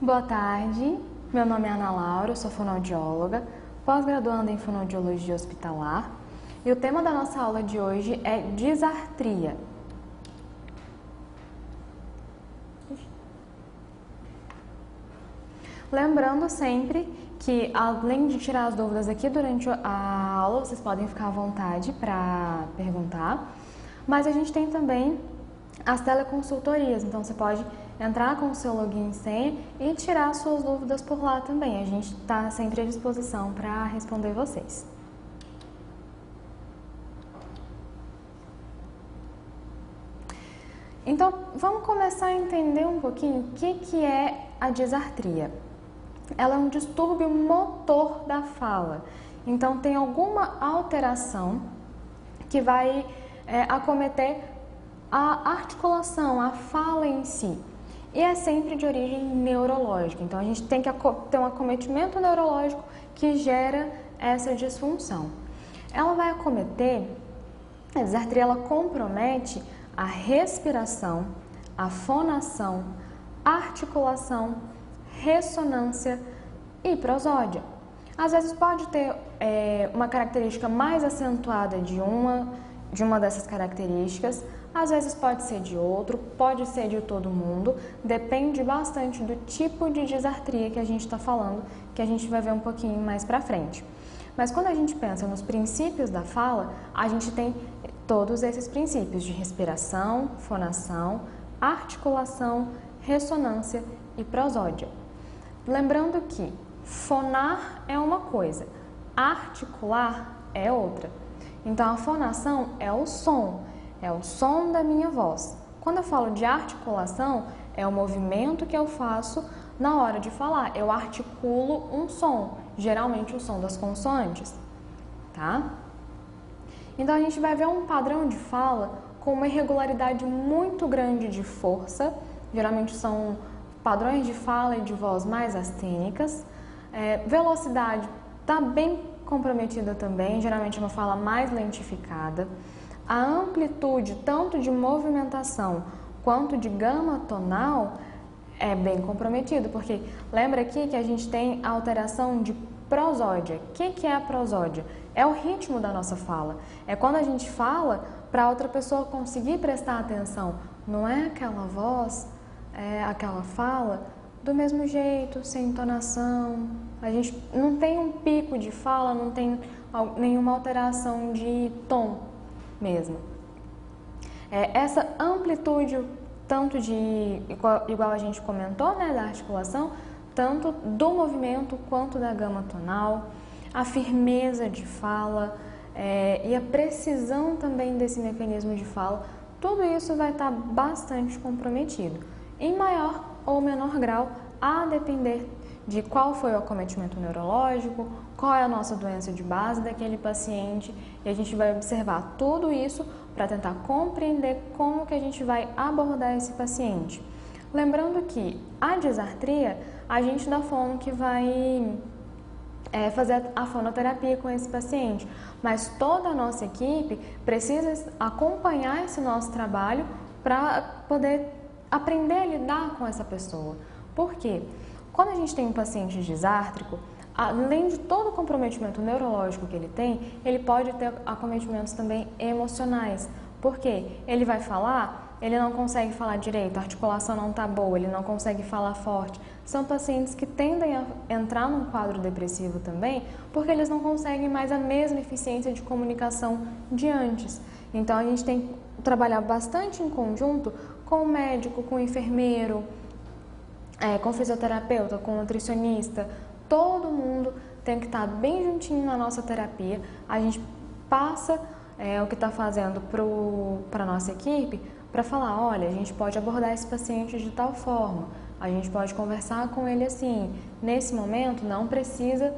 Boa tarde, meu nome é Ana Laura, eu sou fonoaudióloga, pós-graduanda em fonoaudiologia hospitalar e o tema da nossa aula de hoje é disartria. Lembrando sempre que, além de tirar as dúvidas aqui durante a aula, vocês podem ficar à vontade para perguntar, mas a gente tem também as teleconsultorias, então você pode entrar com o seu login e senha e tirar suas dúvidas por lá também. A gente está sempre à disposição para responder vocês. Então, vamos começar a entender um pouquinho o que é a disartria. Ela é um distúrbio motor da fala, então tem alguma alteração que vai acometer a articulação, a fala em si. E é sempre de origem neurológica, então a gente tem que ter um acometimento neurológico que gera essa disfunção. Ela vai acometer, a disartria ela compromete a respiração, a fonação, articulação, ressonância e prosódia. Às vezes pode ter uma característica mais acentuada de uma dessas características, às vezes pode ser de outro, pode ser de todo mundo, depende bastante do tipo de disartria que a gente está falando, que a gente vai ver um pouquinho mais pra frente. Mas quando a gente pensa nos princípios da fala, a gente tem todos esses princípios de respiração, fonação, articulação, ressonância e prosódia. Lembrando que fonar é uma coisa, articular é outra. Então a fonação é o som da minha voz. Quando eu falo de articulação, é o movimento que eu faço na hora de falar. Eu articulo um som, geralmente o som das consoantes, tá? Então a gente vai ver um padrão de fala com uma irregularidade muito grande de força, geralmente são padrões de fala e de voz mais astênicas. Velocidade está bem comprometida também, geralmente é uma fala mais lentificada. A amplitude, tanto de movimentação quanto de gama tonal, é bem comprometido, porque lembra aqui que a gente tem a alteração de prosódia. O que é a prosódia? É o ritmo da nossa fala. É quando a gente fala para outra pessoa conseguir prestar atenção. Não é aquela voz, aquela fala do mesmo jeito, sem entonação. A gente não tem um pico de fala, não tem nenhuma alteração de tom mesmo. Essa amplitude, tanto igual a gente comentou, né, da articulação, tanto do movimento quanto da gama tonal, a firmeza de fala e a precisão também desse mecanismo de fala, tudo isso vai estar bastante comprometido, em maior ou menor grau, a depender de qual foi o acometimento neurológico, qual é a nossa doença de base daquele paciente, e a gente vai observar tudo isso para tentar compreender como que a gente vai abordar esse paciente. Lembrando que a disartria, a gente da fono que vai fazer a fonoterapia com esse paciente, mas toda a nossa equipe precisa acompanhar esse nosso trabalho para poder aprender a lidar com essa pessoa. Por quê? Quando a gente tem um paciente disártrico, além de todo o comprometimento neurológico que ele tem, ele pode ter acometimentos também emocionais. Por quê? Ele vai falar, ele não consegue falar direito, a articulação não está boa, ele não consegue falar forte. São pacientes que tendem a entrar num quadro depressivo também, porque eles não conseguem mais a mesma eficiência de comunicação de antes. Então a gente tem que trabalhar bastante em conjunto com o médico, com o enfermeiro, com o fisioterapeuta, com o nutricionista. Todo mundo tem que estar bem juntinho na nossa terapia. A gente passa o que está fazendo para a nossa equipe para falar, olha, a gente pode abordar esse paciente de tal forma, a gente pode conversar com ele assim, nesse momento não precisa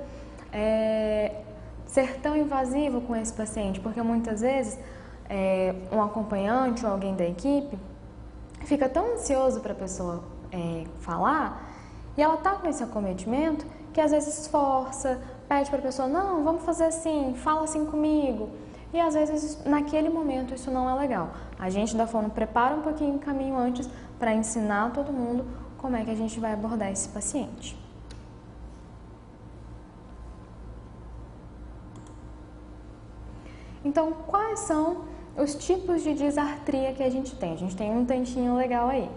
ser tão invasivo com esse paciente, porque muitas vezes um acompanhante ou alguém da equipe fica tão ansioso para a pessoa falar e ela está com esse acometimento que às vezes força, pede para a pessoa, não, vamos fazer assim, fala assim comigo. E às vezes, naquele momento, isso não é legal. A gente da fono prepara um pouquinho o caminho antes para ensinar todo mundo como é que a gente vai abordar esse paciente. Então, quais são os tipos de disartria que a gente tem? A gente tem um tantinho legal aí.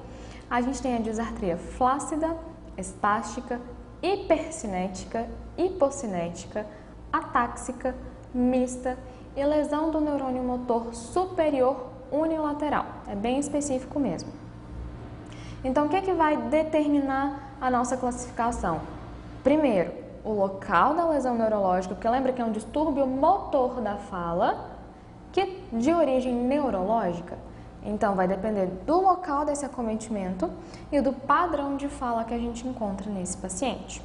A gente tem a disartria flácida, espástica, hipercinética, hipocinética, atáxica, mista e lesão do neurônio motor superior unilateral. É bem específico mesmo. Então, o que vai determinar a nossa classificação? Primeiro, o local da lesão neurológica, porque lembra que é um distúrbio motor da fala, que de origem neurológica. Então, vai depender do local desse acometimento e do padrão de fala que a gente encontra nesse paciente.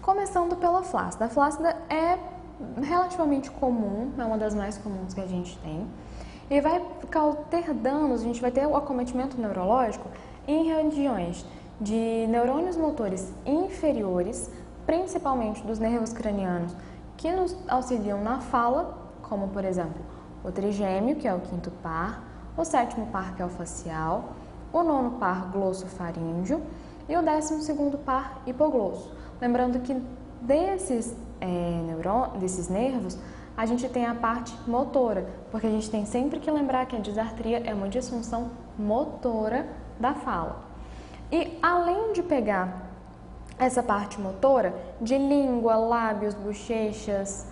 Começando pela flácida. A flácida é relativamente comum, é uma das mais comuns que a gente tem. E vai causar danos, a gente vai ter o acometimento neurológico em regiões de neurônios motores inferiores, principalmente dos nervos cranianos, que nos auxiliam na fala, como por exemplo o trigêmeo, que é o quinto par, o sétimo par, que é o facial, o nono par glossofaríngeo e o 12º par hipoglosso. Lembrando que desses nervos, a gente tem a parte motora, porque a gente tem sempre que lembrar que a disartria é uma disfunção motora da fala. E além de pegar essa parte motora, de língua, lábios, bochechas,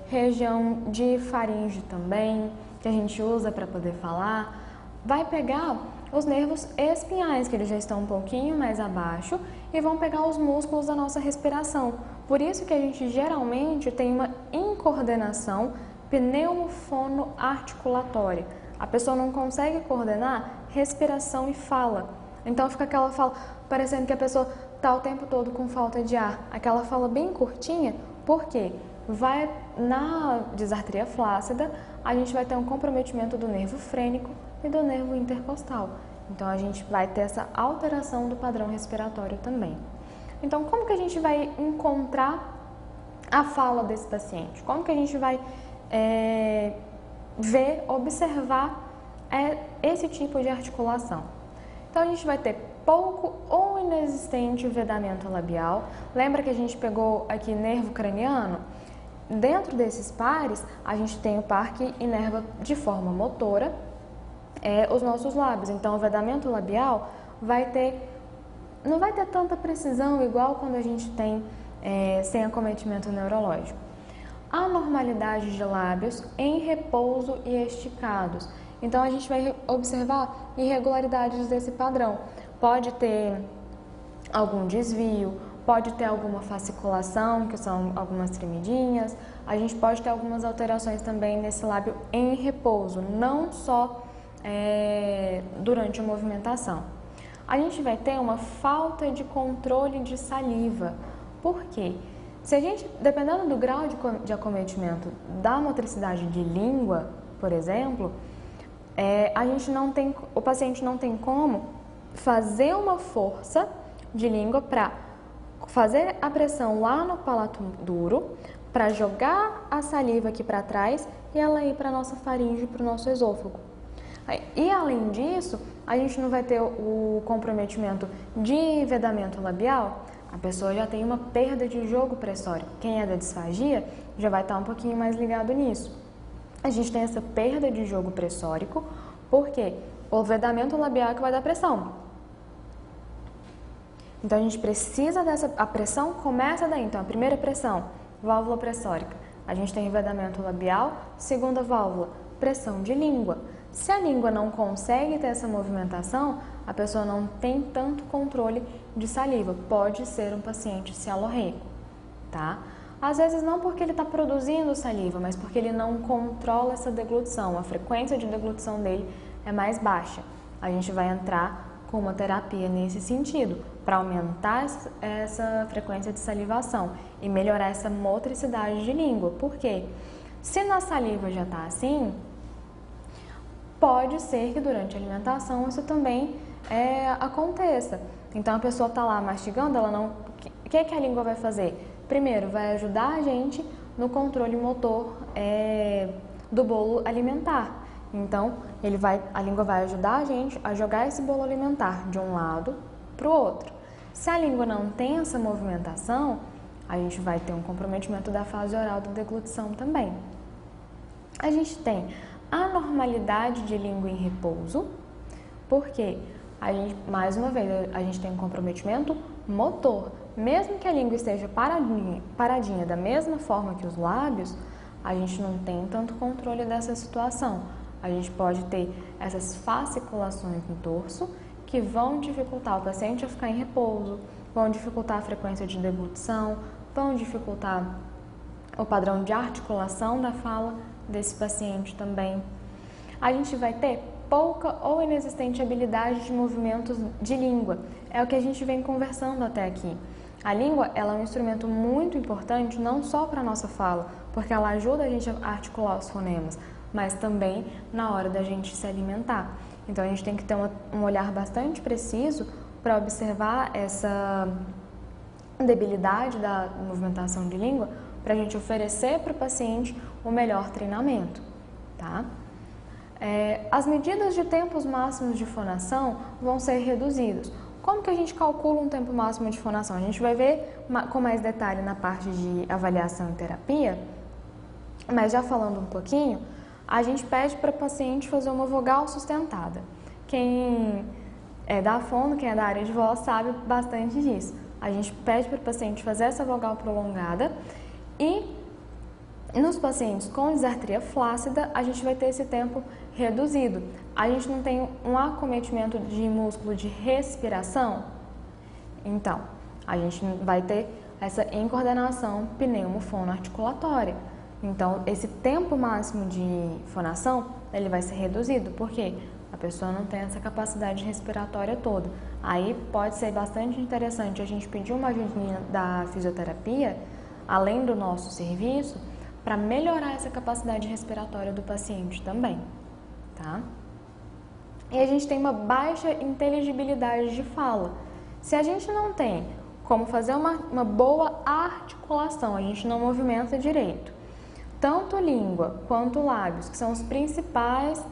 região de faringe também, que a gente usa para poder falar, vai pegar os nervos espinhais, que eles já estão um pouquinho mais abaixo, e vão pegar os músculos da nossa respiração. Por isso que a gente geralmente tem uma incoordenação pneumofonoarticulatória. A pessoa não consegue coordenar respiração e fala. Então fica aquela fala parecendo que a pessoa está o tempo todo com falta de ar. Aquela fala bem curtinha, por quê? Na disartria flácida, a gente vai ter um comprometimento do nervo frênico e do nervo intercostal. Então, a gente vai ter essa alteração do padrão respiratório também. Então, como que a gente vai encontrar a fala desse paciente? Como que a gente vai observar esse tipo de articulação? Então, a gente vai ter pouco ou inexistente vedamento labial. Lembra que a gente pegou aqui nervo craniano? Dentro desses pares, a gente tem o par que inerva de forma motora os nossos lábios. Então, o vedamento labial não vai ter tanta precisão igual quando a gente tem sem acometimento neurológico. Anormalidade de lábios em repouso e esticados. Então, a gente vai observar irregularidades desse padrão. Pode ter algum desvio, pode ter alguma fasciculação, que são algumas tremidinhas. A gente pode ter algumas alterações também nesse lábio em repouso, não só durante a movimentação. A gente vai ter uma falta de controle de saliva. Por quê? Se a gente, dependendo do grau de acometimento da motricidade de língua, por exemplo, o paciente não tem como fazer uma força de língua para fazer a pressão lá no palato duro, para jogar a saliva aqui para trás e ela ir para a nossa faringe, para o nosso esôfago. E além disso, a gente não vai ter o comprometimento de vedamento labial, a pessoa já tem uma perda de jogo pressório. Quem é da disfagia já vai estar um pouquinho mais ligado nisso. A gente tem essa perda de jogo pressórico, porque o vedamento labial é que vai dar pressão. Então, a gente precisa a pressão começa daí. Então, a primeira pressão, válvula pressórica. A gente tem vedamento labial, segunda válvula, pressão de língua. Se a língua não consegue ter essa movimentação, a pessoa não tem tanto controle de saliva. Pode ser um paciente cialorreico, tá? Às vezes não porque ele está produzindo saliva, mas porque ele não controla essa deglutição. A frequência de deglutição dele é mais baixa. A gente vai entrar com uma terapia nesse sentido, para aumentar essa frequência de salivação e melhorar essa motricidade de língua. Por quê? Se na saliva já está assim, pode ser que durante a alimentação isso também aconteça. Então a pessoa está lá mastigando, o que a língua vai fazer? Primeiro, vai ajudar a gente no controle motor do bolo alimentar. Então, a língua vai ajudar a gente a jogar esse bolo alimentar de um lado para o outro. Se a língua não tem essa movimentação, a gente vai ter um comprometimento da fase oral da deglutição também. A gente tem anormalidade de língua em repouso, porque mais uma vez, a gente tem um comprometimento motor. Mesmo que a língua esteja paradinha da mesma forma que os lábios, a gente não tem tanto controle dessa situação. A gente pode ter essas fasciculações no dorso que vão dificultar o paciente a ficar em repouso, vão dificultar a frequência de deglutição, vão dificultar o padrão de articulação da fala desse paciente também. A gente vai ter pouca ou inexistente habilidade de movimentos de língua. É o que a gente vem conversando até aqui. A língua, ela é um instrumento muito importante não só para a nossa fala, porque ela ajuda a gente a articular os fonemas, mas também na hora da gente se alimentar. Então a gente tem que ter um olhar bastante preciso para observar essa debilidade da movimentação de língua, para a gente oferecer para o paciente o melhor treinamento, tá? As medidas de tempos máximos de fonação vão ser reduzidos. Como que a gente calcula um tempo máximo de fonação? A gente vai ver com mais detalhe na parte de avaliação e terapia, mas já falando um pouquinho, a gente pede para o paciente fazer uma vogal sustentada. Quem é da fono, quem é da área de voz, sabe bastante disso. A gente pede para o paciente fazer essa vogal prolongada e nos pacientes com disartria flácida, a gente vai ter esse tempo reduzido. A gente não tem um acometimento de músculo de respiração, então a gente vai ter essa incoordenação pneumofonoarticulatória. Então, esse tempo máximo de fonação, ele vai ser reduzido, porque a pessoa não tem essa capacidade respiratória toda. Aí pode ser bastante interessante a gente pedir uma ajudinha da fisioterapia, além do nosso serviço, para melhorar essa capacidade respiratória do paciente também, tá? E a gente tem uma baixa inteligibilidade de fala. Se a gente não tem como fazer uma boa articulação, a gente não movimenta direito, tanto língua quanto lábios, que são os principais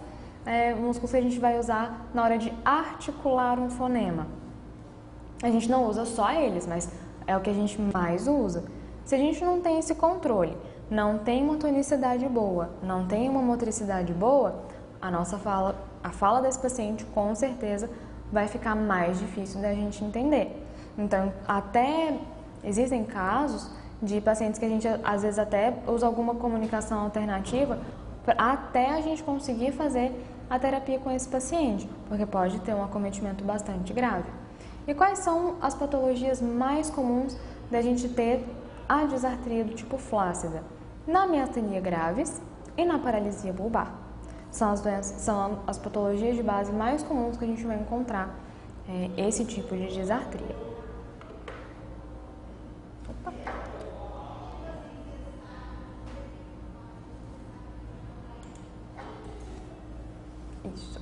músculos que a gente vai usar na hora de articular um fonema. A gente não usa só eles, mas é o que a gente mais usa. Se a gente não tem esse controle, não tem uma tonicidade boa, não tem uma motricidade boa, a fala desse paciente com certeza vai ficar mais difícil da gente entender. Então, até existem casos de pacientes que a gente às vezes até usa alguma comunicação alternativa até a gente conseguir fazer a terapia com esse paciente, porque pode ter um acometimento bastante grave. E quais são as patologias mais comuns da gente ter a disartria do tipo flácida? Na miastenia graves e na paralisia bulbar. São as patologias de base mais comuns que a gente vai encontrar esse tipo de disartria. Opa. Isso.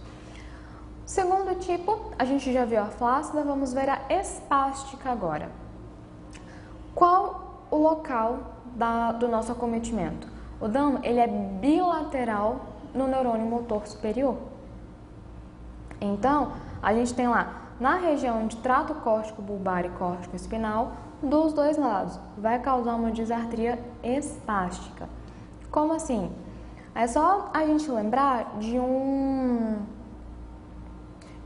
Segundo tipo, a gente já viu a flácida, vamos ver a espástica agora. Qual o local do nosso acometimento? O dano ele é bilateral no neurônio motor superior. Então, a gente tem lá na região de trato córtico bulbar e córtico espinal, dos dois lados, vai causar uma disartria espástica. Como assim? É só a gente lembrar de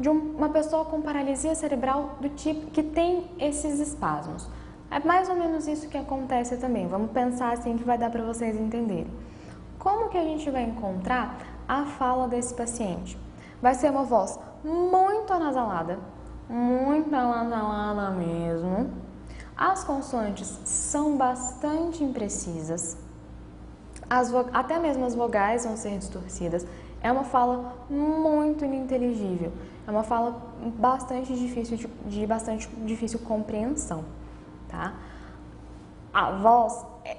uma pessoa com paralisia cerebral do tipo que tem esses espasmos. É mais ou menos isso que acontece também. Vamos pensar assim que vai dar para vocês entenderem. Como que a gente vai encontrar a fala desse paciente? Vai ser uma voz muito anasalada mesmo. As consoantes são bastante imprecisas. Até mesmo as vogais vão ser distorcidas. É uma fala muito ininteligível. É uma fala bastante difícil compreensão. Tá? A voz é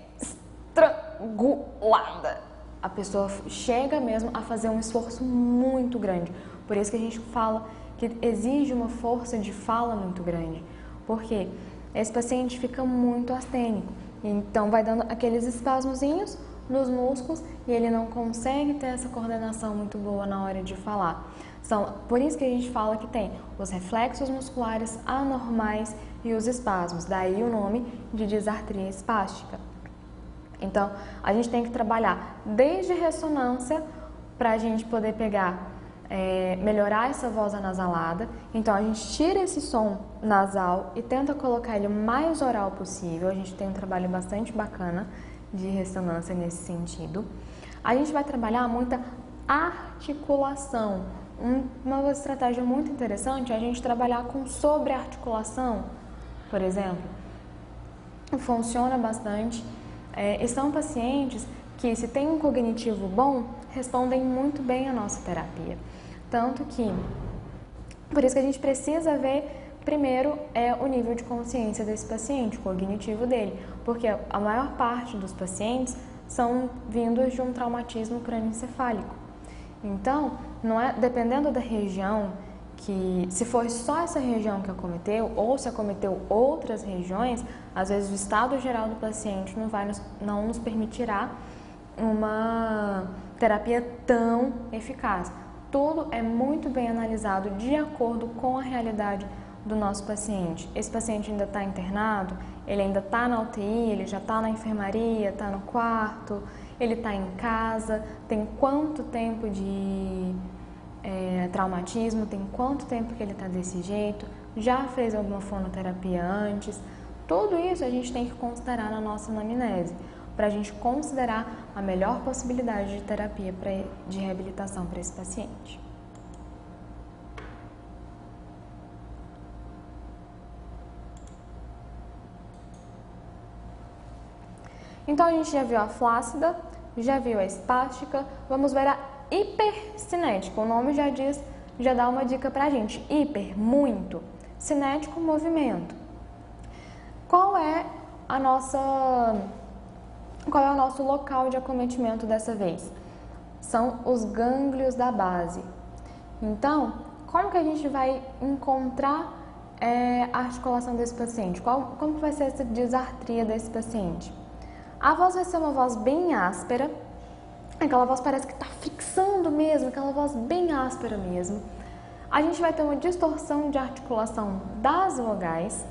estrangulada. A pessoa chega mesmo a fazer um esforço muito grande. Por isso que a gente fala que exige uma força de fala muito grande. Porque esse paciente fica muito astênico. Então vai dando aqueles espasmozinhos, nos músculos e ele não consegue ter essa coordenação muito boa na hora de falar. Por isso que a gente fala que tem os reflexos musculares anormais e os espasmos, daí o nome de disartria espástica. Então, a gente tem que trabalhar desde ressonância para a gente poder melhorar essa voz anasalada. Então, a gente tira esse som nasal e tenta colocar ele o mais oral possível. A gente tem um trabalho bastante bacana de ressonância nesse sentido. A gente vai trabalhar muita articulação. Uma estratégia muito interessante é a gente trabalhar com sobrearticulação, por exemplo. Funciona bastante. São pacientes que, se têm um cognitivo bom, respondem muito bem à nossa terapia. Tanto que, por isso que a gente precisa ver, primeiro, o nível de consciência desse paciente, o cognitivo dele, porque a maior parte dos pacientes são vindos de um traumatismo crânioencefálico. Então, dependendo da região, se for só essa região que acometeu, ou se acometeu outras regiões, às vezes o estado geral do paciente não nos permitirá uma terapia tão eficaz. Tudo é muito bem analisado de acordo com a realidade do nosso paciente. Esse paciente ainda está internado, ele ainda está na UTI, ele já está na enfermaria, está no quarto, ele está em casa, tem quanto tempo de traumatismo, tem quanto tempo que ele está desse jeito, já fez alguma fonoterapia antes. Tudo isso a gente tem que considerar na nossa anamnese, para a gente considerar a melhor possibilidade de terapia de reabilitação para esse paciente. Então, a gente já viu a flácida, já viu a espástica, vamos ver a hipercinética. O nome já dá uma dica pra gente. Hiper, muito. Cinético, movimento. Qual é o nosso local de acometimento dessa vez? São os gânglios da base. Então, como que a gente vai encontrar a articulação desse paciente? Como que vai ser essa disartria desse paciente? A voz vai ser uma voz bem áspera, aquela voz parece que está fixando mesmo, aquela voz bem áspera mesmo. A gente vai ter uma distorção de articulação das vogais,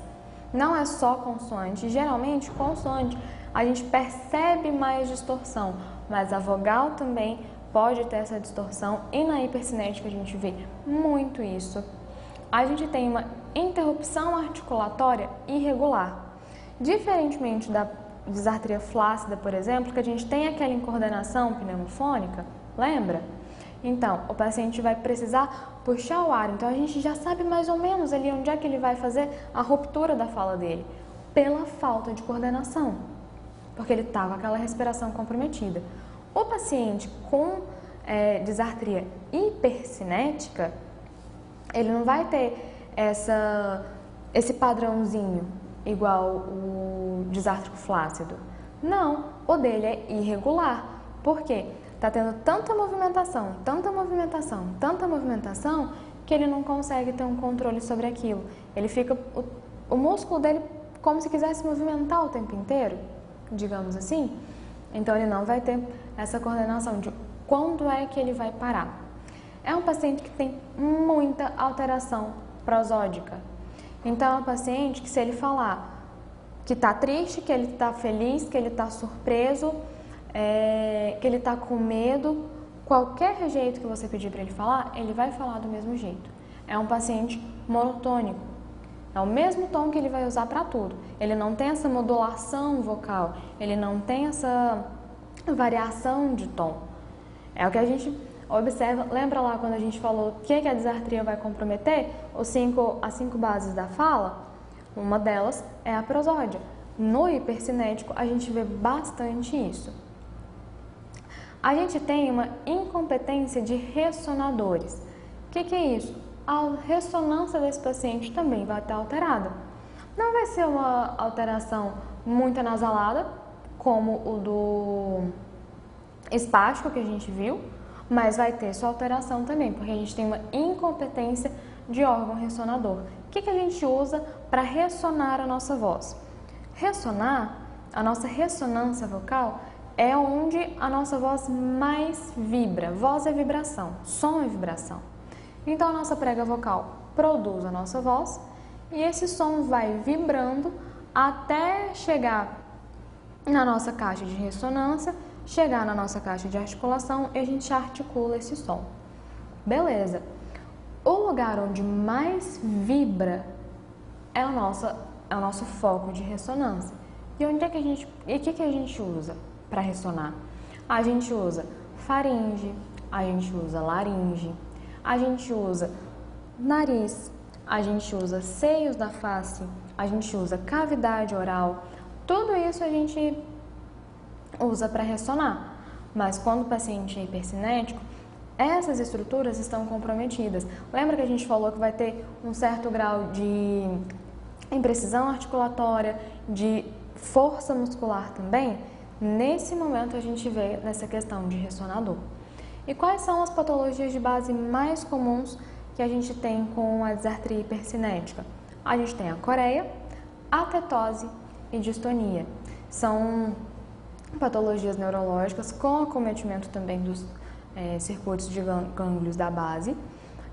não é só consoante, geralmente consoante a gente percebe mais distorção, mas a vogal também pode ter essa distorção e na hipercinética a gente vê muito isso. A gente tem uma interrupção articulatória irregular, diferentemente da disartria flácida, por exemplo, que a gente tem aquela incoordenação pneumofônica, lembra? Então, o paciente vai precisar puxar o ar, então a gente já sabe mais ou menos ali onde é que ele vai fazer a ruptura da fala dele, pela falta de coordenação, porque ele está com aquela respiração comprometida. O paciente com disartria hipercinética, ele não vai ter esse padrãozinho igual o disártrico flácido. Não, o dele é irregular. Por quê? Está tendo tanta movimentação, que ele não consegue ter um controle sobre aquilo. Ele fica, o músculo dele como se quisesse movimentar o tempo inteiro, digamos assim. Então ele não vai ter essa coordenação de quando é que ele vai parar. É um paciente que tem muita alteração prosódica. Então, é um paciente que, se ele falar que está triste, que ele está feliz, que ele está surpreso, que ele está com medo, qualquer jeito que você pedir para ele falar, ele vai falar do mesmo jeito. É um paciente monotônico. É o mesmo tom que ele vai usar para tudo. Ele não tem essa modulação vocal, ele não tem essa variação de tom. É o que a gente observa, lembra lá quando a gente falou o que a disartria vai comprometer? As 5 bases da fala? Uma delas é a prosódia. No hipercinético, a gente vê bastante isso. A gente tem uma incompetência de ressonadores. O que é isso? A ressonância desse paciente também vai estar alterada. Não vai ser uma alteração muito anasalada, como o do espástico que a gente viu, mas vai ter sua alteração também, porque a gente tem uma incompetência de órgão ressonador. O que a gente usa para ressonar a nossa voz? Ressonar, a nossa ressonância vocal, é onde a nossa voz mais vibra. Voz é vibração, som é vibração. Então a nossa prega vocal produz a nossa voz e esse som vai vibrando até chegar na nossa caixa de ressonância, chegar na nossa caixa de articulação e a gente articula esse som. Beleza. O lugar onde mais vibra é o nosso foco de ressonância. E onde é que a gente usa para ressonar? A gente usa faringe, a gente usa laringe, a gente usa nariz, a gente usa seios da face, a gente usa cavidade oral. Tudo isso a gente usa para ressonar. Mas quando o paciente é hipercinético, essas estruturas estão comprometidas. Lembra que a gente falou que vai ter um certo grau de imprecisão articulatória, de força muscular também? Nesse momento a gente vê nessa questão de ressonador. E quais são as patologias de base mais comuns que a gente tem com a disartria hipercinética? A gente tem a coreia, a tetose e distonia. São patologias neurológicas com acometimento também dos circuitos de gânglios da base.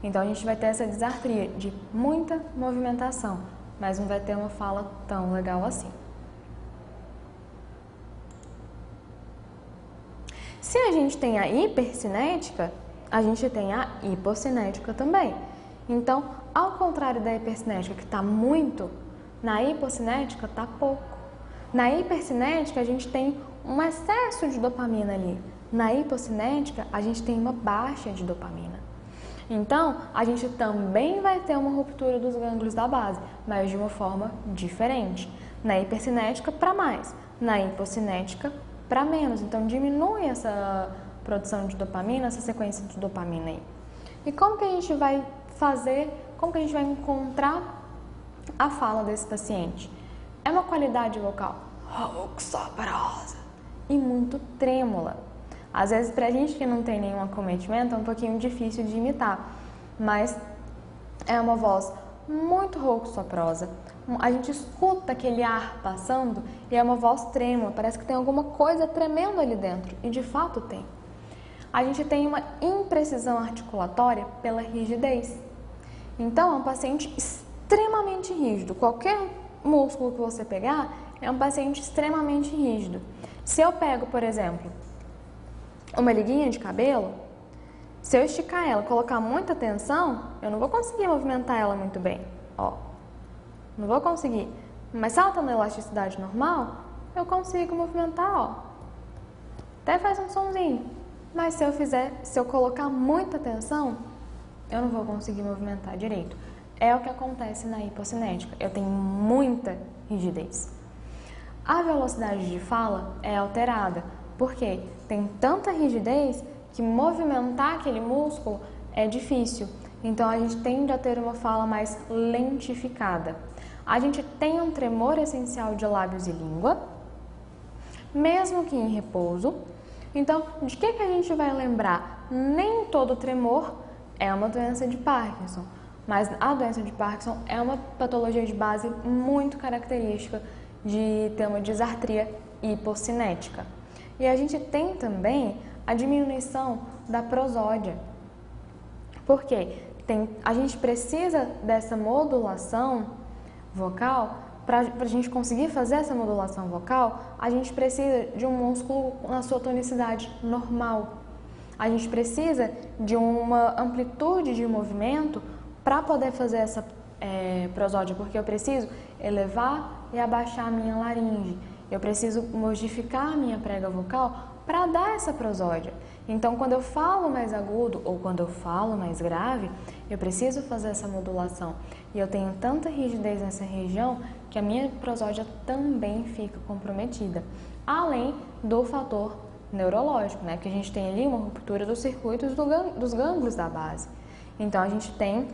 Então a gente vai ter essa disartria de muita movimentação, mas não vai ter uma fala tão legal assim. Se a gente tem a hipercinética, a gente tem a hipocinética também. Então, ao contrário da hipercinética que está muito, na hipocinética está pouco. Na hipercinética a gente tem um excesso de dopamina ali. Na hipocinética a gente tem uma baixa de dopamina. Então, a gente também vai ter uma ruptura dos gânglios da base, mas de uma forma diferente. Na hipercinética para mais, na hipocinética para menos. Então, diminui essa produção de dopamina, essa sequência de dopamina aí. E como que a gente vai fazer, como que a gente vai encontrar a fala desse paciente? É uma qualidade vocal rouco-soporosa e muito trêmula. Às vezes, pra gente que não tem nenhum acometimento, é um pouquinho difícil de imitar, mas é uma voz muito rouco-soporosa. A gente escuta aquele ar passando e é uma voz trêmula, parece que tem alguma coisa tremendo ali dentro, e de fato tem. A gente tem uma imprecisão articulatória pela rigidez. Então, é um paciente extremamente rígido. Qualquer músculo que você pegar é um paciente extremamente rígido. Se eu pego, por exemplo, uma liguinha de cabelo, se eu esticar ela, colocar muita tensão, eu não vou conseguir movimentar ela muito bem. Ó, não vou conseguir. Mas se ela está na elasticidade normal, eu consigo movimentar, ó. Até faz um sonzinho. Mas se eu colocar muita tensão, eu não vou conseguir movimentar direito. É o que acontece na hipocinética. Eu tenho muita rigidez. A velocidade de fala é alterada, porque tem tanta rigidez que movimentar aquele músculo é difícil. Então, a gente tende a ter uma fala mais lentificada. A gente tem um tremor essencial de lábios e língua, mesmo que em repouso. Então, de que a gente vai lembrar? Nem todo tremor é uma doença de Parkinson, mas a doença de Parkinson é uma patologia de base muito característica de ter uma disartria hipocinética. E a gente tem também a diminuição da prosódia. Por quê? A gente precisa dessa modulação vocal. Para a gente conseguir fazer essa modulação vocal, a gente precisa de um músculo na sua tonicidade normal. A gente precisa de uma amplitude de movimento para poder fazer essa prosódia, porque eu preciso elevar e abaixar a minha laringe. Eu preciso modificar a minha prega vocal para dar essa prosódia. Então, quando eu falo mais agudo ou quando eu falo mais grave, eu preciso fazer essa modulação. E eu tenho tanta rigidez nessa região que a minha prosódia também fica comprometida. Além do fator neurológico, né? Porque a gente tem ali uma ruptura dos circuitos dos gânglios da base. Então, a gente tem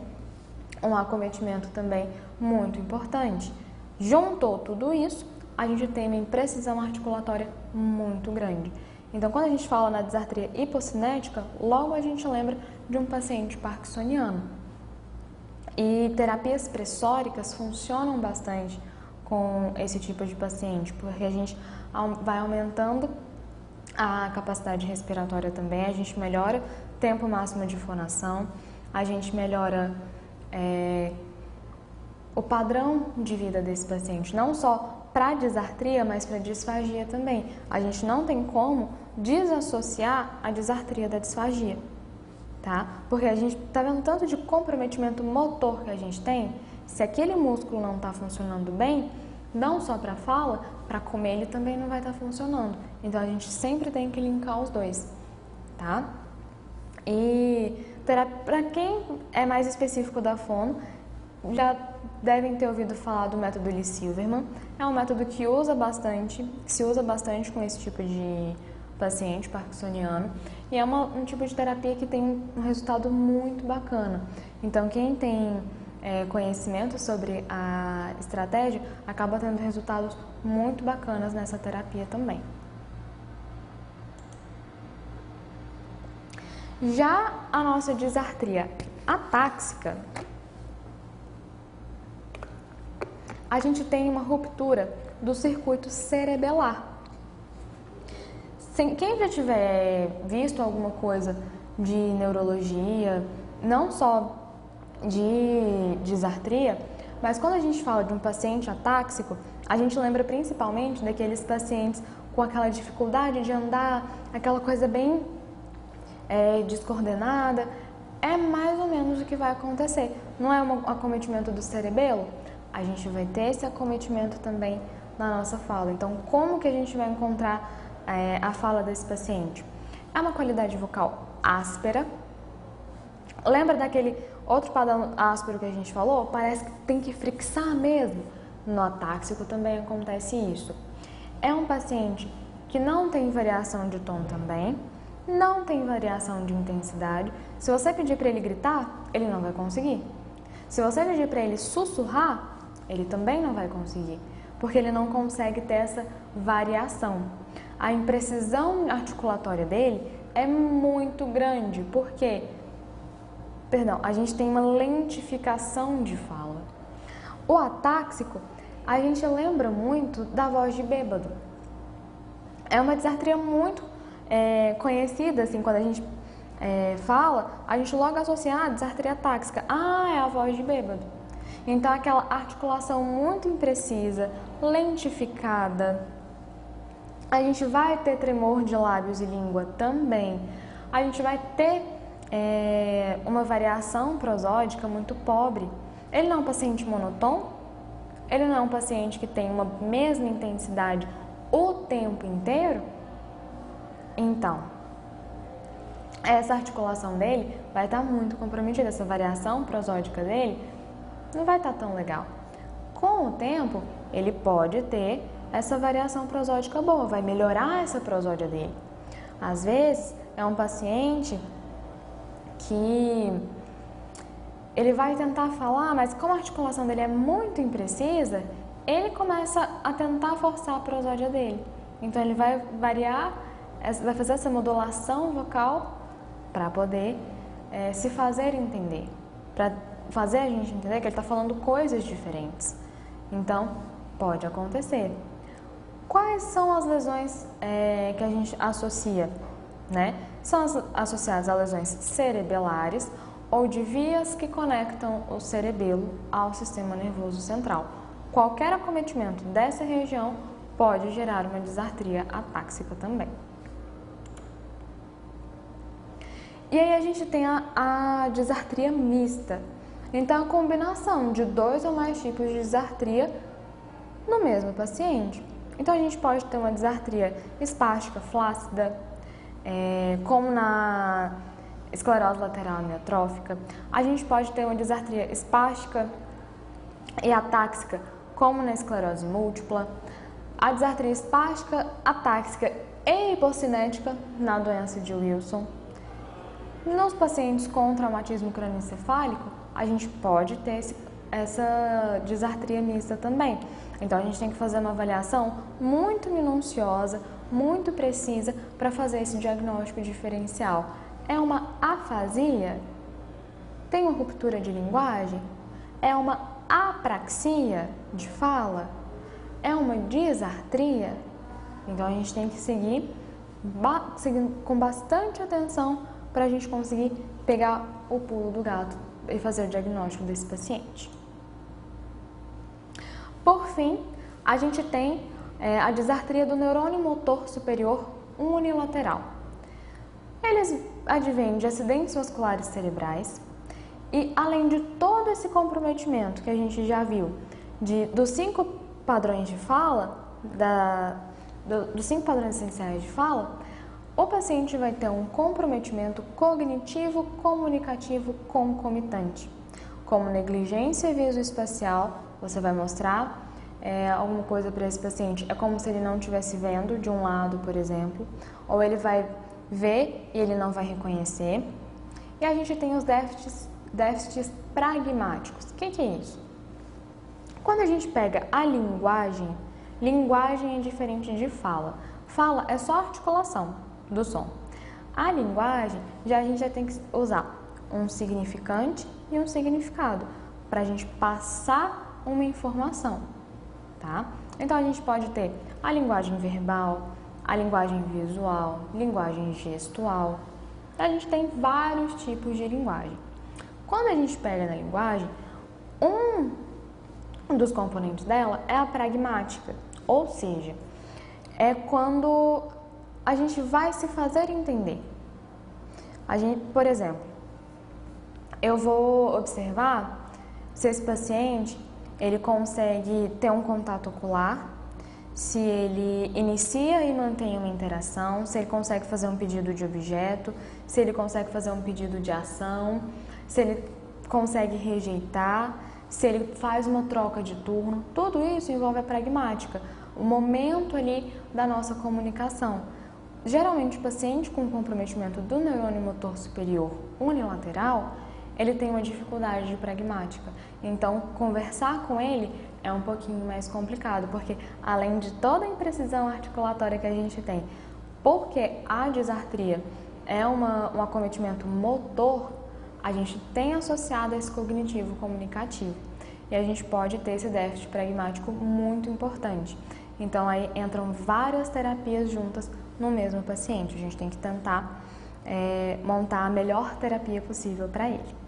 um acometimento também muito importante. Juntou tudo isso, a gente tem uma imprecisão articulatória muito grande. Então, quando a gente fala na disartria hipocinética, logo a gente lembra de um paciente parkinsoniano. E terapias pressóricas funcionam bastante com esse tipo de paciente, porque a gente vai aumentando a capacidade respiratória também, a gente melhora tempo máximo de fonação, a gente melhora o padrão de vida desse paciente, não só para disartria, mas para disfagia também. A gente não tem como desassociar a disartria da disfagia, tá? Porque a gente tá vendo tanto de comprometimento motor que a gente tem, se aquele músculo não está funcionando bem, não só para fala, para comer ele também não vai estar funcionando. Então a gente sempre tem que linkar os dois, tá? E para quem é mais específico da fono, já devem ter ouvido falar do método Lee-Silverman. É um método que se usa bastante com esse tipo de paciente parkinsoniano e é um tipo de terapia que tem um resultado muito bacana. Então, quem tem conhecimento sobre a estratégia acaba tendo resultados muito bacanas nessa terapia também. Já a nossa disartria atáxica, a gente tem uma ruptura do circuito cerebelar. Quem já tiver visto alguma coisa de neurologia, não só de disartria, mas quando a gente fala de um paciente atáxico, a gente lembra principalmente daqueles pacientes com aquela dificuldade de andar, aquela coisa bem descoordenada. É mais ou menos o que vai acontecer. Não é um acometimento do cerebelo? A gente vai ter esse acometimento também na nossa fala. Então, como que a gente vai encontrar a fala desse paciente? É uma qualidade vocal áspera. Lembra daquele outro padrão áspero que a gente falou? Parece que tem que frixar mesmo. No atáxico também acontece isso. É um paciente que não tem variação de tom também, não tem variação de intensidade. Se você pedir para ele gritar, ele não vai conseguir. Se você pedir para ele sussurrar, ele também não vai conseguir, porque ele não consegue ter essa variação. A imprecisão articulatória dele é muito grande, porque, a gente tem uma lentificação de fala. O atáxico, a gente lembra muito da voz de bêbado. É uma disartria muito conhecida, assim, quando a gente fala, a gente logo associa a disartria atáxica. É a voz de bêbado. Então, aquela articulação muito imprecisa, lentificada. A gente vai ter tremor de lábios e língua também. A gente vai ter uma variação prosódica muito pobre. Ele não é um paciente monotom, ele não é um paciente que tem uma mesma intensidade o tempo inteiro. Então, essa articulação dele vai estar muito comprometida, essa variação prosódica dele não vai estar tão legal. Com o tempo, ele pode ter essa variação prosódica boa, vai melhorar essa prosódia dele. Às vezes, é um paciente que ele vai tentar falar, mas como a articulação dele é muito imprecisa, ele começa a tentar forçar a prosódia dele. Então, ele vai variar, vai fazer essa modulação vocal para poder se fazer entender, para fazer a gente entender que ele está falando coisas diferentes. Então, pode acontecer. Quais são as lesões que a gente associa? São associadas a lesões cerebelares ou de vias que conectam o cerebelo ao sistema nervoso central. Qualquer acometimento dessa região pode gerar uma disartria atáxica também. E aí a gente tem a disartria mista. Então, a combinação de 2 ou mais tipos de disartria no mesmo paciente. Então, a gente pode ter uma disartria espástica flácida, como na esclerose lateral amiotrófica. A gente pode ter uma disartria espástica e atáxica, como na esclerose múltipla. A disartria espástica, atáxica e hipocinética na doença de Wilson. Nos pacientes com traumatismo crânioencefálico, a gente pode ter essa disartria mista também. Então, a gente tem que fazer uma avaliação muito minuciosa, muito precisa para fazer esse diagnóstico diferencial. É uma afasia? Tem uma ruptura de linguagem? É uma apraxia de fala? É uma disartria? Então, a gente tem que seguir com bastante atenção para a gente conseguir pegar o pulo do gato e fazer o diagnóstico desse paciente. Por fim, a gente tem a disartria do neurônio motor superior unilateral. Eles advêm de acidentes vasculares cerebrais e, além de todo esse comprometimento que a gente já viu dos 5 padrões de fala, dos 5 padrões essenciais de fala, o paciente vai ter um comprometimento cognitivo comunicativo concomitante, como negligência visoespacial. Você vai mostrar alguma coisa para esse paciente, é como se ele não estivesse vendo de um lado, por exemplo, ou ele vai ver e ele não vai reconhecer. E a gente tem os déficits pragmáticos. O que é isso? Quando a gente pega a linguagem é diferente de fala. Fala é só articulação do som. A linguagem, a gente já tem que usar um significante e um significado para a gente passar uma informação, tá? Então a gente pode ter a linguagem verbal, a linguagem visual, linguagem gestual. A gente tem vários tipos de linguagem. Quando a gente pega na linguagem, um dos componentes dela é a pragmática, ou seja, é quando a gente vai se fazer entender. Por exemplo, eu vou observar se esse paciente ele consegue ter um contato ocular, se ele inicia e mantém uma interação, se ele consegue fazer um pedido de objeto, se ele consegue fazer um pedido de ação, se ele consegue rejeitar, se ele faz uma troca de turno. Tudo isso envolve a pragmática, o momento ali da nossa comunicação. Geralmente, o paciente com comprometimento do neurônio motor superior unilateral, ele tem uma dificuldade de pragmática. Então, conversar com ele é um pouquinho mais complicado, porque além de toda a imprecisão articulatória que a gente tem, porque a disartria é um acometimento motor, a gente tem associado esse cognitivo comunicativo. E a gente pode ter esse déficit pragmático muito importante. Então, aí entram várias terapias juntas no mesmo paciente. A gente tem que tentar montar a melhor terapia possível para ele.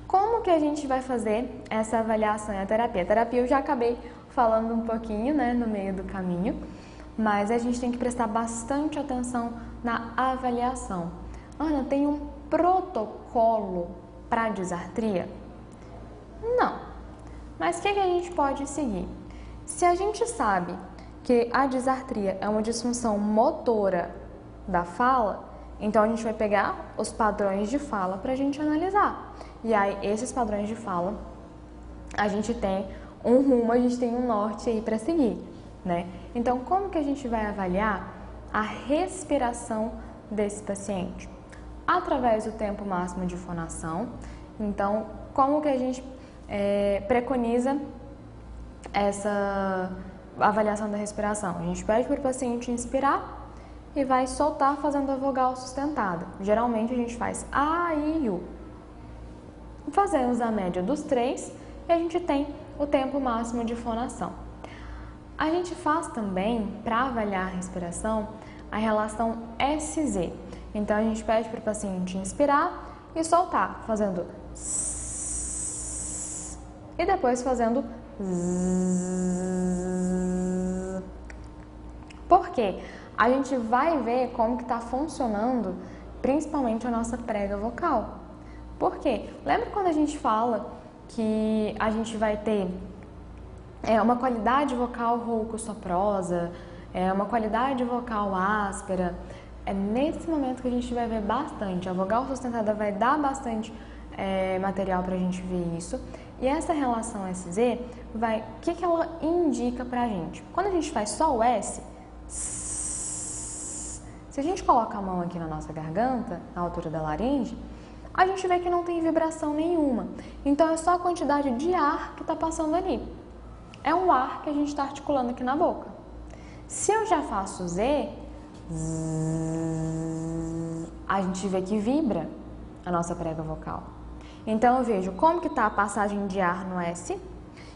Como que a gente vai fazer essa avaliação e a terapia? A terapia eu já acabei falando um pouquinho, né, no meio do caminho, mas a gente tem que prestar bastante atenção na avaliação. Ana, tem um protocolo para disartria? Não. Mas o que a gente pode seguir? Se a gente sabe que a disartria é uma disfunção motora da fala, então a gente vai pegar os padrões de fala para a gente analisar. E aí, esses padrões de fala, a gente tem um rumo, a gente tem um norte aí para seguir, né? Então, como que a gente vai avaliar a respiração desse paciente? Através do tempo máximo de fonação. Então, como que a gente preconiza essa avaliação da respiração? A gente pede para o paciente inspirar e vai soltar fazendo a vogal sustentada. Geralmente, a gente faz A, I, U. Fazemos a média dos 3 e a gente tem o tempo máximo de fonação. A gente faz também, para avaliar a respiração, a relação SZ. Então, a gente pede para o paciente inspirar e soltar, fazendo S, e depois fazendo Z. Por quê? A gente vai ver como que está funcionando, principalmente a nossa prega vocal. Por quê? Lembra quando a gente fala que a gente vai ter uma qualidade vocal rouco-soprosa, uma qualidade vocal áspera? É nesse momento que a gente vai ver bastante. A vogal sustentada vai dar bastante material para a gente ver isso. E essa relação SZ, o que ela indica para a gente? Quando a gente faz só o S, se a gente coloca a mão aqui na nossa garganta, na altura da laringe, a gente vê que não tem vibração nenhuma. Então, é só a quantidade de ar que está passando ali. É um ar que a gente está articulando aqui na boca. Se eu já faço Z, a gente vê que vibra a nossa prega vocal. Então, eu vejo como que está a passagem de ar no S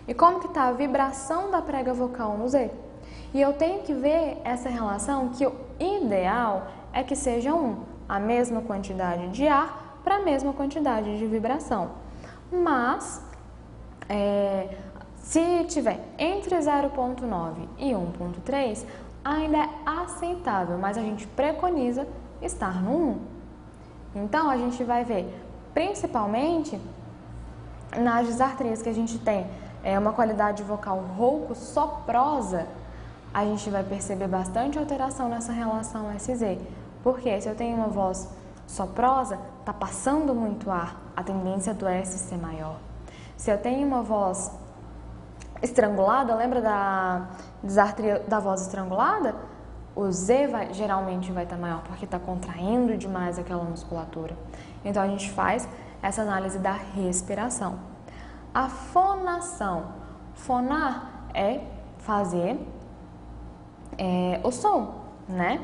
e como que está a vibração da prega vocal no Z. E eu tenho que ver essa relação que o ideal é que seja a mesma quantidade de ar para a mesma quantidade de vibração. Mas, se tiver entre 0,9 e 1,3, ainda é aceitável, mas a gente preconiza estar no 1. Então, a gente vai ver, principalmente nas disartrias que a gente tem uma qualidade vocal rouco, soprosa, a gente vai perceber bastante alteração nessa relação SZ. Porque se eu tenho uma voz soprosa, está passando muito ar, a tendência do S ser maior. Se eu tenho uma voz estrangulada, lembra da disartria da voz estrangulada? O Z geralmente vai estar maior, porque está contraindo demais aquela musculatura. Então, a gente faz essa análise da respiração. A fonação. Fonar é fazer o som, né?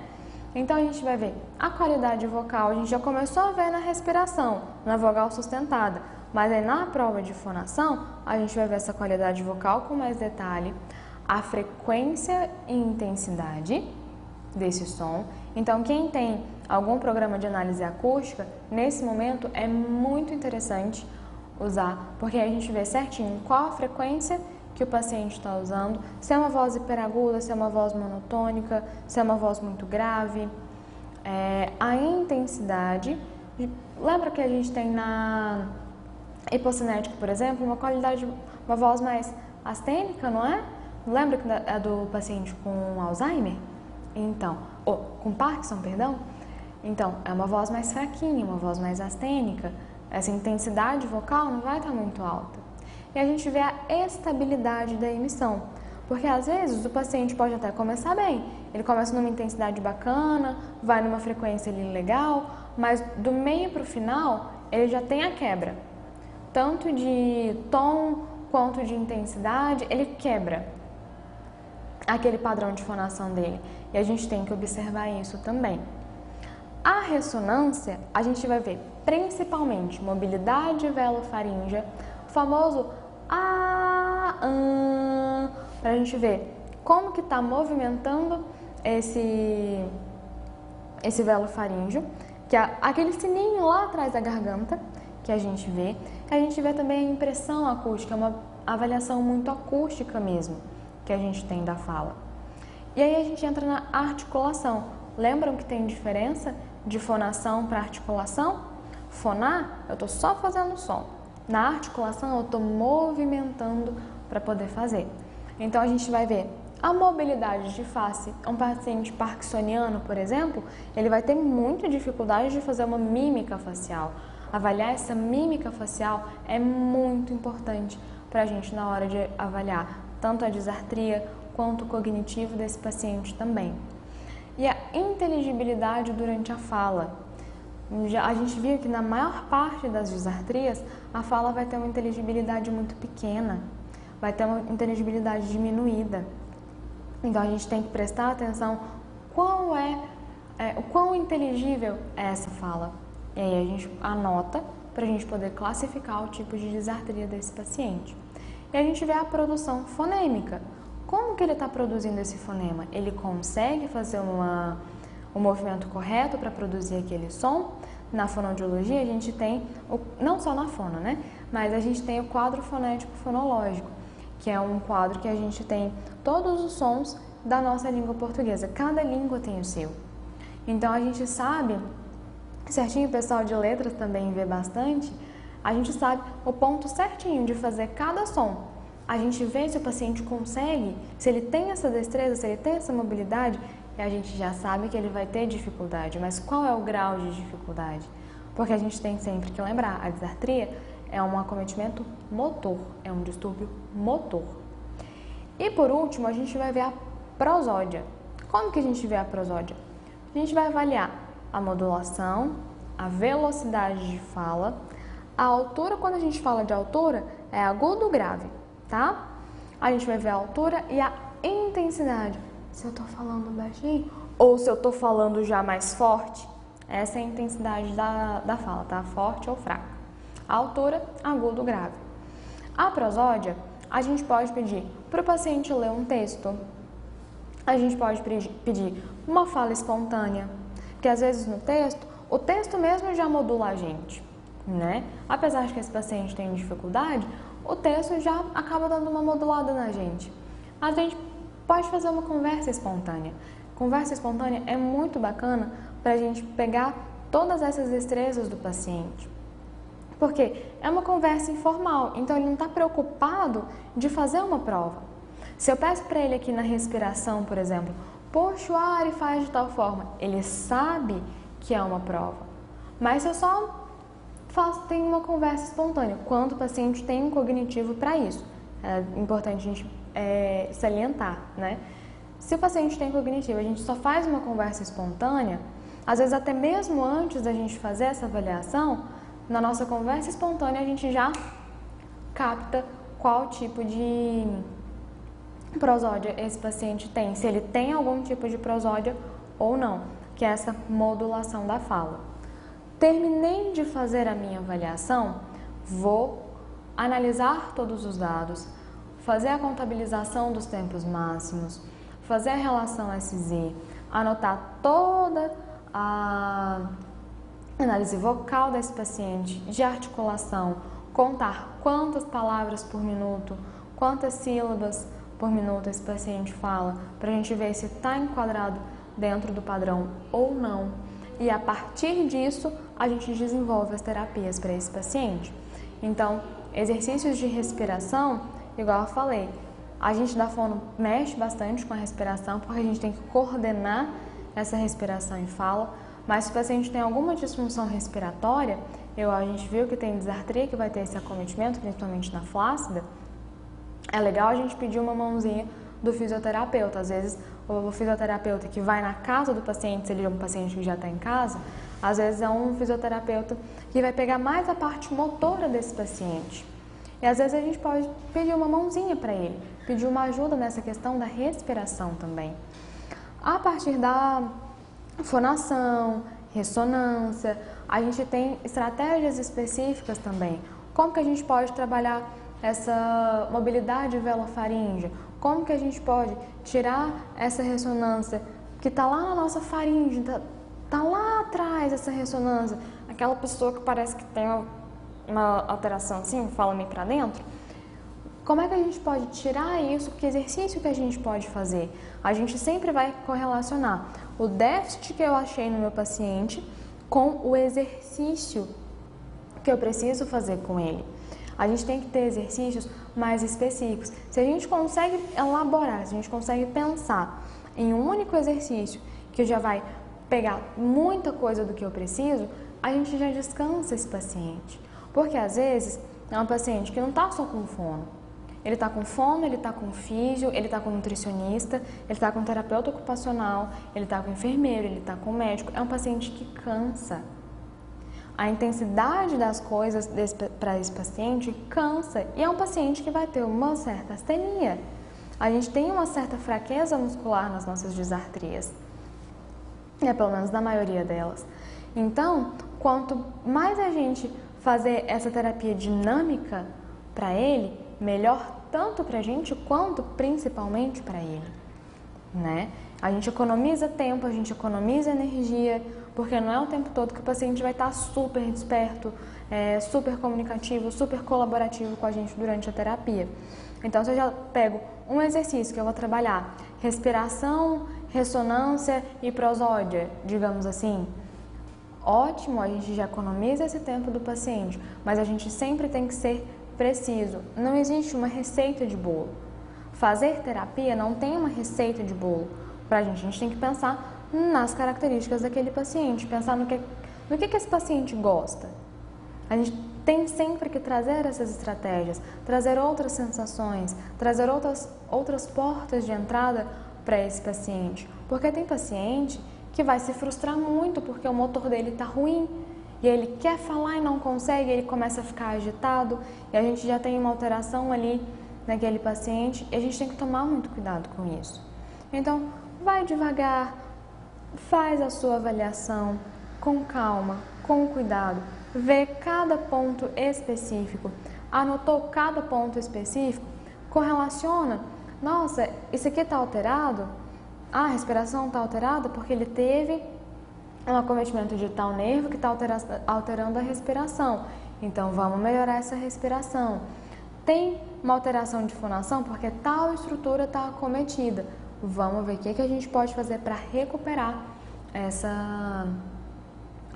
Então, a gente vai ver a qualidade vocal, a gente já começou a ver na respiração, na vogal sustentada, mas aí na prova de fonação, a gente vai ver essa qualidade vocal com mais detalhe, a frequência e intensidade desse som. Então, quem tem algum programa de análise acústica, nesse momento é muito interessante usar, porque a gente vê certinho qual a frequência que o paciente está usando, se é uma voz hiperaguda, se é uma voz monotônica, se é uma voz muito grave, a intensidade. Lembra que a gente tem na hipocinética, por exemplo, uma voz mais astênica, não é? Lembra que é do paciente com Alzheimer? Então, com Parkinson, perdão? Então, é uma voz mais fraquinha, uma voz mais astênica. Essa intensidade vocal não vai estar muito alta. E a gente vê a estabilidade da emissão, porque às vezes o paciente pode até começar bem, ele começa numa intensidade bacana, vai numa frequência ali legal, mas do meio para o final ele já tem a quebra, tanto de tom quanto de intensidade, ele quebra aquele padrão de fonação dele, e a gente tem que observar isso também. A ressonância, a gente vai ver principalmente mobilidade velofaríngea, o famoso para a gente ver como que está movimentando esse velofaríngeo, que é aquele sininho lá atrás da garganta que a gente vê. A gente vê também a impressão acústica, é uma avaliação muito acústica mesmo que a gente tem da fala. E aí a gente entra na articulação. Lembram que tem diferença de fonação para articulação? Fonar, eu estou só fazendo som. Na articulação, eu estou movimentando para poder fazer. Então, a gente vai ver a mobilidade de face. Um paciente parkinsoniano, por exemplo, ele vai ter muita dificuldade de fazer uma mímica facial. Avaliar essa mímica facial é muito importante para a gente na hora de avaliar tanto a disartria quanto o cognitivo desse paciente também. E a inteligibilidade durante a fala. A gente viu que na maior parte das disartrias, a fala vai ter uma inteligibilidade muito pequena, vai ter uma inteligibilidade diminuída. Então, a gente tem que prestar atenção o quão inteligível é essa fala. E aí a gente anota para a gente poder classificar o tipo de disartria desse paciente. E a gente vê a produção fonêmica. Como que ele está produzindo esse fonema? Ele consegue fazer o movimento correto para produzir aquele som? Na fonoaudiologia, a gente tem, não só na fono, né? Mas a gente tem o quadro fonético fonológico, que é um quadro que a gente tem todos os sons da nossa língua portuguesa. Cada língua tem o seu. Então, a gente sabe, certinho, o pessoal de letras também vê bastante, a gente sabe o ponto certinho de fazer cada som. A gente vê se o paciente consegue, se ele tem essa destreza, se ele tem essa mobilidade, e a gente já sabe que ele vai ter dificuldade. Mas qual é o grau de dificuldade? Porque a gente tem sempre que lembrar, a disartria é um acometimento motor, é um distúrbio motor. E por último, a gente vai ver a prosódia. Como que a gente vê a prosódia? A gente vai avaliar a modulação, a velocidade de fala, a altura. Quando a gente fala de altura, é agudo ou grave, tá? A gente vai ver a altura e a intensidade. Se eu tô falando baixinho ou se eu tô falando já mais forte, essa é a intensidade da fala, tá? Forte ou fraca. A altura, agudo ou grave. A prosódia, a gente pode pedir para o paciente ler um texto. A gente pode pedir uma fala espontânea, porque às vezes no texto, o texto mesmo já modula a gente, né? Apesar de que esse paciente tem dificuldade, o texto já acaba dando uma modulada na gente. A gente pode fazer uma conversa espontânea. Conversa espontânea é muito bacana para a gente pegar todas essas destrezas do paciente. Porque é uma conversa informal, então ele não está preocupado de fazer uma prova. Se eu peço para ele aqui na respiração, por exemplo, puxa o ar e faz de tal forma, ele sabe que é uma prova. Mas se eu só tenho uma conversa espontânea, quando o paciente tem um cognitivo para isso, é importante a gente salientar, né? Se o paciente tem cognitivo, a gente só faz uma conversa espontânea, às vezes até mesmo antes da gente fazer essa avaliação, na nossa conversa espontânea a gente já capta qual tipo de prosódia esse paciente tem, se ele tem algum tipo de prosódia ou não, que é essa modulação da fala. Terminei de fazer a minha avaliação, vou analisar todos os dados, fazer a contabilização dos tempos máximos, fazer a relação SZ, anotar toda a análise vocal desse paciente, de articulação, contar quantas palavras por minuto, quantas sílabas por minuto esse paciente fala, para a gente ver se está enquadrado dentro do padrão ou não. E a partir disso, a gente desenvolve as terapias para esse paciente. Então, exercícios de respiração, igual eu falei, a gente da fono mexe bastante com a respiração, porque a gente tem que coordenar essa respiração e fala, mas se o paciente tem alguma disfunção respiratória, a gente viu que tem disartria, que vai ter esse acometimento, principalmente na flácida, é legal a gente pedir uma mãozinha do fisioterapeuta. Às vezes, o fisioterapeuta que vai na casa do paciente, se ele é um paciente que já está em casa, às vezes é um fisioterapeuta que vai pegar mais a parte motora desse paciente. E às vezes a gente pode pedir uma mãozinha para ele, pedir uma ajuda nessa questão da respiração também. A partir da fonação, ressonância, a gente tem estratégias específicas também. Como que a gente pode trabalhar essa mobilidade velofaríngea? Como que a gente pode tirar essa ressonância que está lá na nossa faringe, está lá atrás essa ressonância, aquela pessoa que parece que tem uma alteração assim, fala meio para dentro. Como é que a gente pode tirar isso? Que exercício que a gente pode fazer? A gente sempre vai correlacionar o déficit que eu achei no meu paciente com o exercício que eu preciso fazer com ele. A gente tem que ter exercícios mais específicos. Se a gente consegue elaborar, se a gente consegue pensar em um único exercício que já vai pegar muita coisa do que eu preciso, a gente já descansa esse paciente. Porque às vezes é um paciente que não está só com fono. Ele está com fono, ele está com físio, ele está com nutricionista, ele está com terapeuta ocupacional, ele está com enfermeiro, ele está com médico. É um paciente que cansa. A intensidade das coisas para esse paciente cansa, e é um paciente que vai ter uma certa astenia. A gente tem uma certa fraqueza muscular nas nossas disartrias, pelo menos na maioria delas. Então, quanto mais a gente fazer essa terapia dinâmica para ele, melhor tanto para a gente quanto principalmente para ele, né? A gente economiza tempo, a gente economiza energia, porque não é o tempo todo que o paciente vai estar super desperto, super comunicativo, super colaborativo com a gente durante a terapia. Então, se eu já pego um exercício que eu vou trabalhar, respiração, ressonância e prosódia, digamos assim, ótimo, a gente já economiza esse tempo do paciente, mas a gente sempre tem que ser preciso. Não existe uma receita de bolo. Fazer terapia não tem uma receita de bolo para a gente tem que pensar nas características daquele paciente, pensar no que esse paciente gosta. A gente tem sempre que trazer essas estratégias, trazer outras sensações, trazer outras portas de entrada para esse paciente. Porque tem paciente que vai se frustrar muito porque o motor dele está ruim e ele quer falar e não consegue, ele começa a ficar agitado e a gente já tem uma alteração ali naquele paciente e a gente tem que tomar muito cuidado com isso. Então, vai devagar, faz a sua avaliação com calma, com cuidado, vê cada ponto específico, anotou cada ponto específico, correlaciona, nossa, isso aqui está alterado, a respiração está alterada porque ele teve um acometimento de tal nervo que está alterando a respiração. Então, vamos melhorar essa respiração. Tem uma alteração de fonação porque tal estrutura está acometida. Vamos ver o que a gente pode fazer para recuperar essa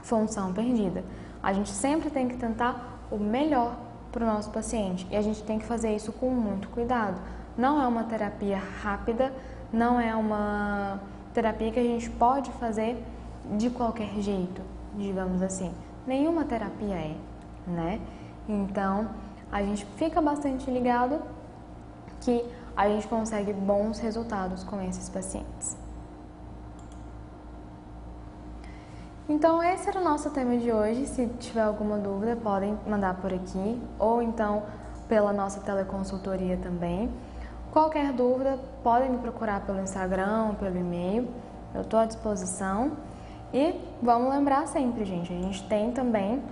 função perdida. A gente sempre tem que tentar o melhor para o nosso paciente e a gente tem que fazer isso com muito cuidado. Não é uma terapia rápida, não é uma terapia que a gente pode fazer de qualquer jeito, digamos assim. Nenhuma terapia é, né? Então, a gente fica bastante ligado que a gente consegue bons resultados com esses pacientes. Então, esse era o nosso tema de hoje. Se tiver alguma dúvida, podem mandar por aqui ou então pela nossa teleconsultoria também. Qualquer dúvida, podem me procurar pelo Instagram, pelo e-mail. Eu estou à disposição. E vamos lembrar sempre, gente, a gente tem também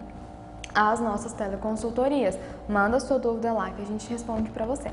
as nossas teleconsultorias. Manda sua dúvida lá que a gente responde para você.